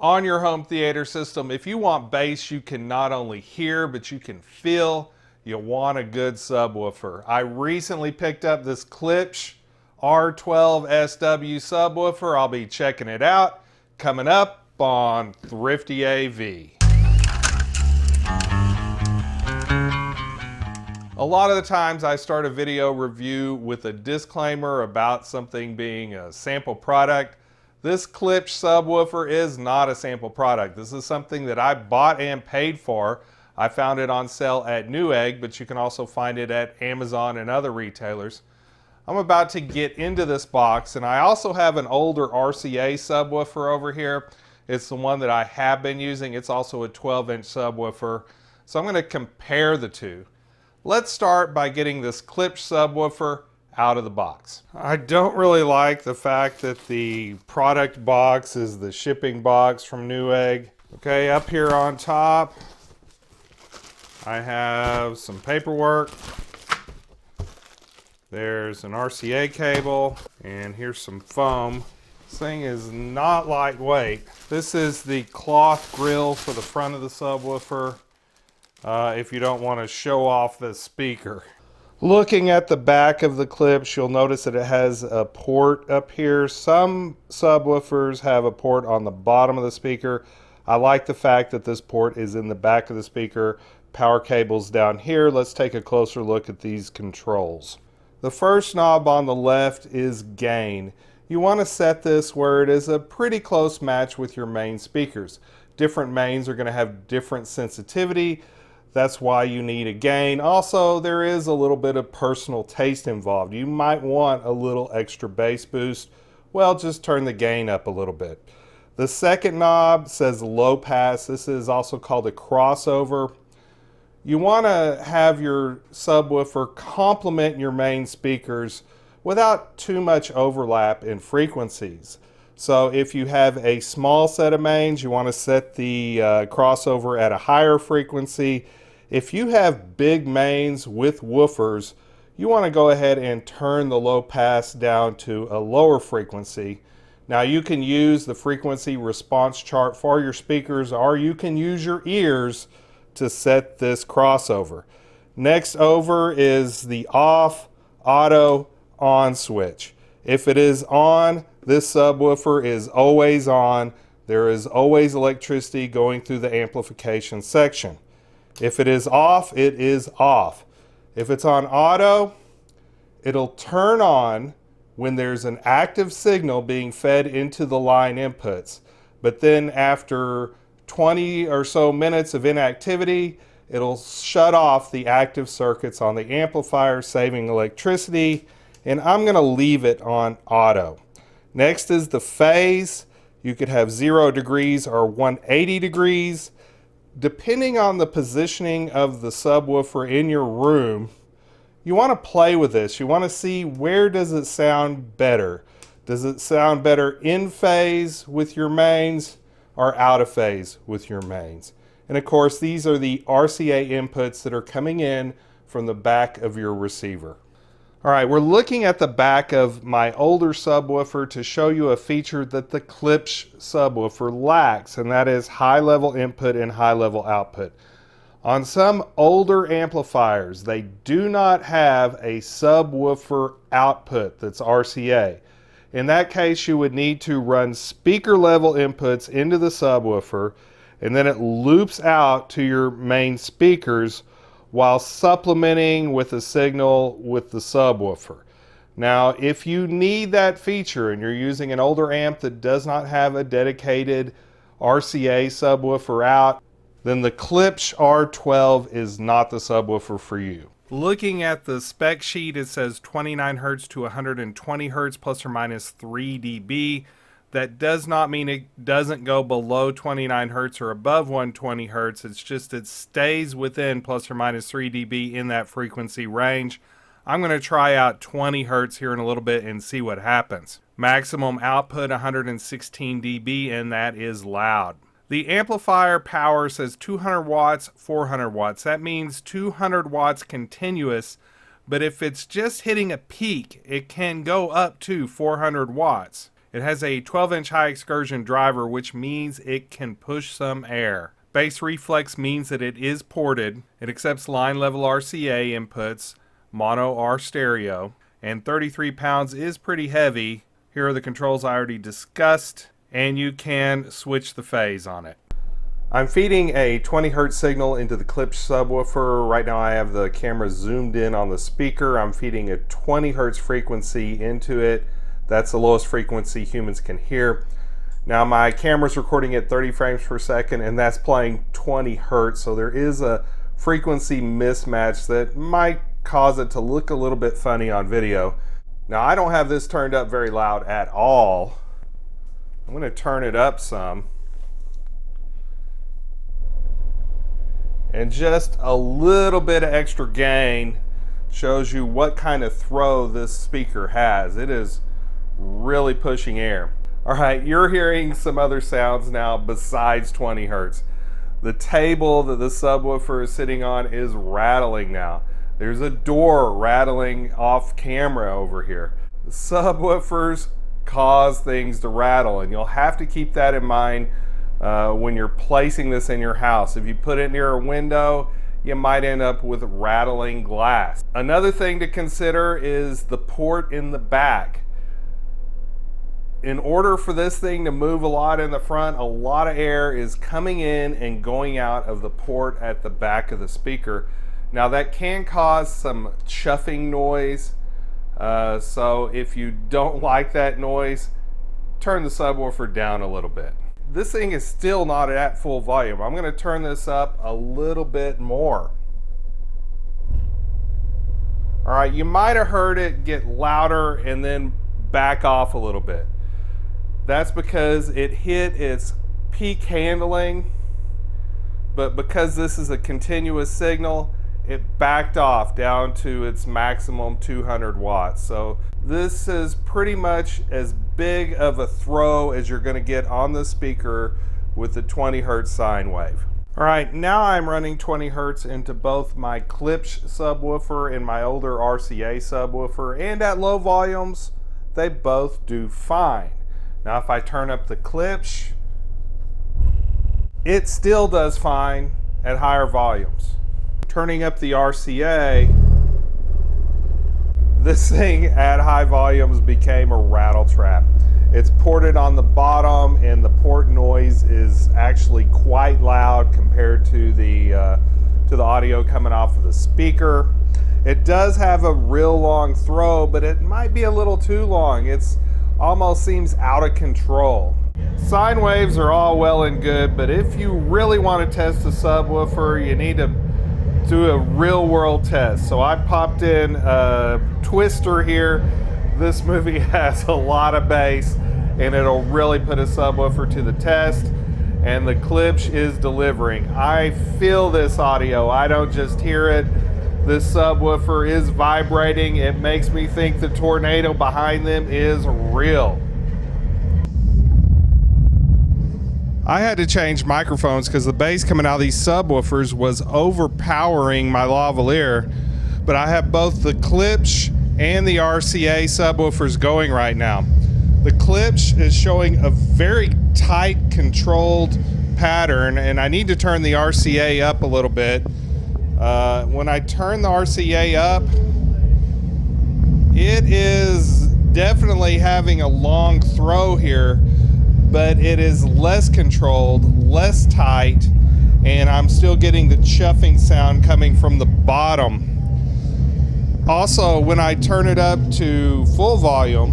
On your home theater system, if you want bass you can not only hear but you can feel, you want a good subwoofer. I recently picked up this Klipsch R-12SW subwoofer. I'll be checking it out coming up on ThriftyAV. A lot of the times I start a video review with a disclaimer about something being a sample product. This Klipsch subwoofer is not a sample product. This is something that I bought and paid for. I found it on sale at Newegg, but you can also find it at Amazon and other retailers. I'm about to get into this box, and I also have an older RCA subwoofer over here. It's the one that I have been using. It's also a 12-inch subwoofer. So I'm going to compare the two. Let's start by getting this Klipsch subwoofer out of the box. I don't really like the fact that the product box is the shipping box from Newegg. Okay, up here on top, I have some paperwork. There's an RCA cable, and here's some foam. This thing is not lightweight. This is the cloth grill for the front of the subwoofer. If you don't want to show off the speaker. Looking at the back of the Klipsch, you'll notice that it has a port up here. Some subwoofers have a port on the bottom of the speaker. I like the fact that this port is in the back of the speaker. Power cable's down here. Let's take a closer look at these controls. The first knob on the left is gain. You want to set this where it is a pretty close match with your main speakers. Different mains are going to have different sensitivity. That's why you need a gain. Also, there is a little bit of personal taste involved. You might want a little extra bass boost. Well, just turn the gain up a little bit. The second knob says low pass. This is also called a crossover. You want to have your subwoofer complement your main speakers without too much overlap in frequencies. So if you have a small set of mains, you want to set the crossover at a higher frequency. If you have big mains with woofers, you want to go ahead and turn the low pass down to a lower frequency. Now you can use the frequency response chart for your speakers, or you can use your ears to set this crossover. Next over is the off, auto, on switch. If it is on, this subwoofer is always on. There is always electricity going through the amplification section. If it is off, it is off. If it's on auto, it'll turn on when there's an active signal being fed into the line inputs. But then after 20 or so minutes of inactivity, it'll shut off the active circuits on the amplifier, saving electricity, and I'm going to leave it on auto. Next is the phase. You could have 0 degrees or 180 degrees. Depending on the positioning of the subwoofer in your room, you want to play with this. You want to see, where does it sound better? Does it sound better in phase with your mains or out of phase with your mains? And of course, these are the RCA inputs that are coming in from the back of your receiver. All right, we're looking at the back of my older subwoofer to show you a feature that the Klipsch subwoofer lacks, and that is high-level input and high-level output. On some older amplifiers, they do not have a subwoofer output that's RCA. In that case, you would need to run speaker-level inputs into the subwoofer, and then it loops out to your main speakers while supplementing with a signal with the subwoofer. Now, if you need that feature and you're using an older amp that does not have a dedicated RCA subwoofer out, then the Klipsch R-12 is not the subwoofer for you. Looking at the spec sheet, it says 29 Hz to 120 Hz plus or minus 3 dB. That does not mean it doesn't go below 29 Hz or above 120 Hz. It's just it stays within plus or minus 3 dB in that frequency range. I'm going to try out 20 Hz here in a little bit and see what happens. Maximum output 116 dB, and that is loud. The amplifier power says 200 watts, 400 watts. That means 200 watts continuous, but if it's just hitting a peak, it can go up to 400 watts. It has a 12-inch high excursion driver, which means it can push some air. Bass reflex means that it is ported. It accepts line level RCA inputs, mono R stereo, and 33 pounds is pretty heavy. Here are the controls I already discussed, and you can switch the phase on it. I'm feeding a 20 Hz signal into the Klipsch subwoofer. Right now I have the camera zoomed in on the speaker. I'm feeding a 20 Hz frequency into it. That's the lowest frequency humans can hear. Now my camera's recording at 30 frames per second, and that's playing 20 Hz, so there is a frequency mismatch that might cause it to look a little bit funny on video. Now I don't have this turned up very loud at all. I'm going to turn it up some. And just a little bit of extra gain shows you what kind of throw this speaker has. It is really pushing air. All right, you're hearing some other sounds now besides 20 Hz. The table that the subwoofer is sitting on is rattling now. There's a door rattling off camera over here. The subwoofers cause things to rattle, and you'll have to keep that in mind when you're placing this in your house. If you put it near a window, you might end up with rattling glass. Another thing to consider is the port in the back. In order for this thing to move a lot in the front, a lot of air is coming in and going out of the port at the back of the speaker. Now that can cause some chuffing noise, so if you don't like that noise, turn the subwoofer down a little bit. This thing is still not at full volume. I'm going to turn this up a little bit more. All right, you might have heard it get louder and then back off a little bit. That's because it hit its peak handling, but because this is a continuous signal, it backed off down to its maximum 200 watts. So this is pretty much as big of a throw as you're going to get on the speaker with the 20 Hz sine wave. All right, now I'm running 20 Hz into both my Klipsch subwoofer and my Older RCA subwoofer, and at low volumes, they both do fine. Now if I turn up the Klipsch, it still does fine at higher volumes. Turning up the RCA, this thing at high volumes became a rattle trap. It's ported on the bottom, and the port noise is actually quite loud compared to the audio coming off of the speaker. It does have a real long throw, but it might be a little too long. It's almost seems out of control. Sine waves are all well and good, but if you really want to test a subwoofer, you need to do a real world test. So I popped in a Twister here. This movie has a lot of bass, and it'll really put a subwoofer to the test, and the Klipsch is delivering. I feel this audio, I don't just hear it. This subwoofer is vibrating. It makes me think the tornado behind them is real. I had to change microphones because the bass coming out of these subwoofers was overpowering my lavalier, but I have both the Klipsch and the RCA subwoofers going right now. The Klipsch is showing a very tight, controlled pattern, and I need to turn the RCA up a little bit. When I turn the RCA up, it is definitely having a long throw here, but it is less controlled, less tight, and I'm still getting the chuffing sound coming from the bottom. Also, when I turn it up to full volume,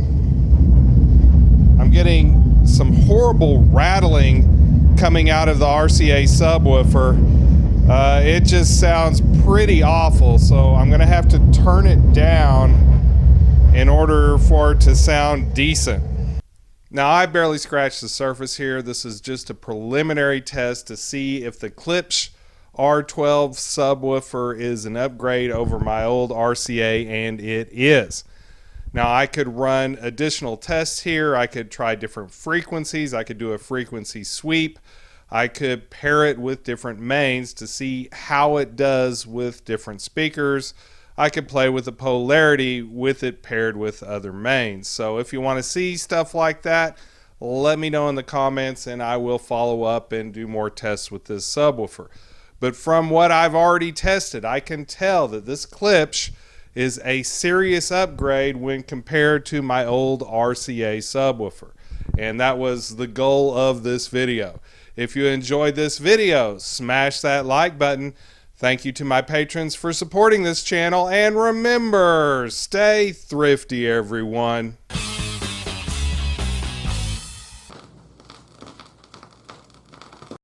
I'm getting some horrible rattling coming out of the RCA subwoofer. It just sounds pretty awful, so I'm going to have to turn it down in order for it to sound decent. Now, I barely scratched the surface here. This is just a preliminary test to see if the Klipsch R-12 subwoofer is an upgrade over my old RCA, and it is. Now, I could run additional tests here. I could try different frequencies. I could do a frequency sweep. I could pair it with different mains to see how it does with different speakers. I could play with the polarity with it paired with other mains. So if you want to see stuff like that, let me know in the comments and I will follow up and do more tests with this subwoofer. But from what I've already tested, I can tell that this Klipsch is a serious upgrade when compared to my old RCA subwoofer. And that was the goal of this video. If you enjoyed this video, smash that like button. Thank you to my patrons for supporting this channel. And remember, stay thrifty, everyone.